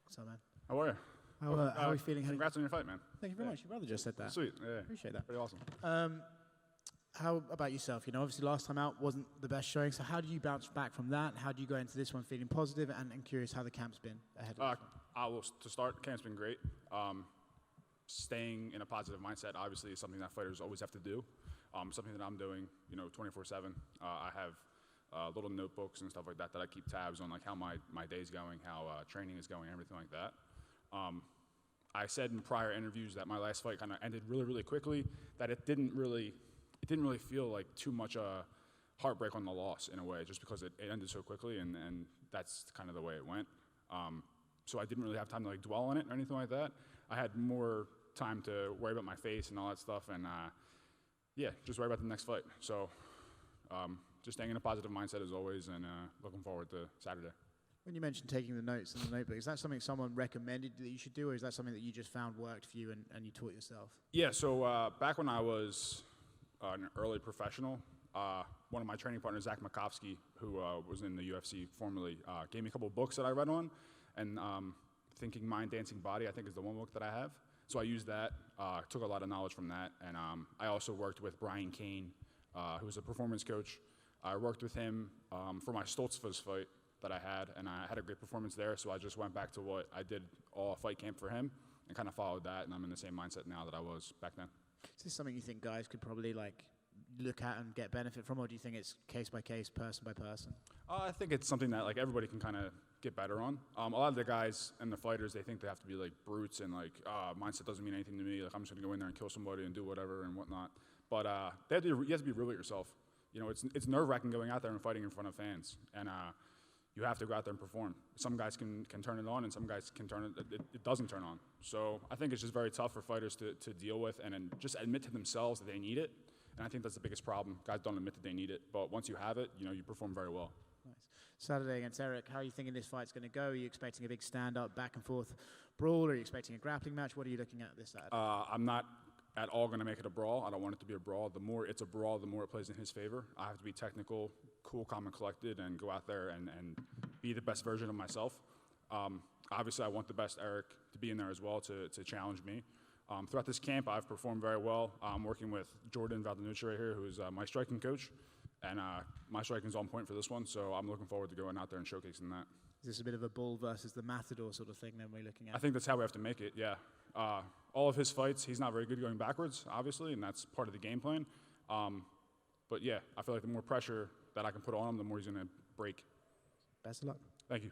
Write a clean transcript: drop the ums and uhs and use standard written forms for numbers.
What's up, man? How are you? How are you feeling? Congrats on your fight, man. Thank you very much. Your brother just said that. Sweet. Yeah. Appreciate that. Pretty awesome. How about yourself? You know, obviously last time out wasn't the best showing, so how do you bounce back from that? How do you go into this one feeling positive and curious how the camp's been ahead of To start, camp's been great. Staying in a positive mindset, obviously, is something that fighters always have to do. Something that I'm doing, 24/7. I have little notebooks and stuff like that I keep tabs on, like how my day's going, how training is going, everything like that. I said in prior interviews that my last fight kind of ended really, really quickly, that it didn't really feel like too much heartbreak on the loss in a way, just because it ended so quickly, and that's kind of the way it went. So I didn't really have time to like dwell on it or anything like that. I had more time to worry about my face and all that stuff, and just worry about the next fight. So just staying in a positive mindset as always, and looking forward to Saturday. When you mentioned taking the notes in the notebook, is that something someone recommended that you should do, or is that something that you just found worked for you and you taught yourself? Yeah, so back when I was an early professional, one of my training partners, Zach Makovsky, who was in the UFC formerly, gave me a couple of books that I read on, and Thinking Mind, Dancing Body, I think is the one book that I have. So I used that, took a lot of knowledge from that, and I also worked with Brian Kane, who's a performance coach. I worked with him for my Stoltzfus fight that I had, and I had a great performance there, so I just went back to what I did all fight camp for him and kind of followed that, and I'm in the same mindset now that I was back then. Is this something you think guys could probably like look at and get benefit from, or do you think it's case by case, person by person? I think it's something that like everybody can kind of get better on. A lot of the guys and the fighters, they think they have to be like brutes and like mindset doesn't mean anything to me. Like I'm just gonna go in there and kill somebody and do whatever and whatnot. But you have to be real with yourself. You know, it's nerve-wracking going out there and fighting in front of fans, and you have to go out there and perform. Some guys can turn it on, and some guys can turn it doesn't turn on. So I think it's just very tough for fighters to deal with and just admit to themselves that they need it. And I think that's the biggest problem. Guys don't admit that they need it, but once you have it, you perform very well. Nice. Saturday against Eric, how are you thinking this fight's going to go? Are you expecting a big stand-up, back-and-forth brawl? Are you expecting a grappling match? What are you looking at this Saturday? I'm not at all going to make it a brawl. I don't want it to be a brawl. The more it's a brawl, the more it plays in his favor. I have to be technical, cool, calm, and collected, and go out there and be the best version of myself. Obviously, I want the best Eric to be in there as well to challenge me. Throughout this camp, I've performed very well. I'm working with Jordan Valdenucci right here, who's my striking coach, and my striking is on point for this one, so I'm looking forward to going out there and showcasing that. Is this a bit of a bull versus the matador sort of thing then we're looking at? I think that's how we have to make it, yeah. All of his fights, he's not very good going backwards, obviously, and that's part of the game plan. But yeah, I feel like the more pressure that I can put on him, the more he's going to break. Best of luck. Thank you.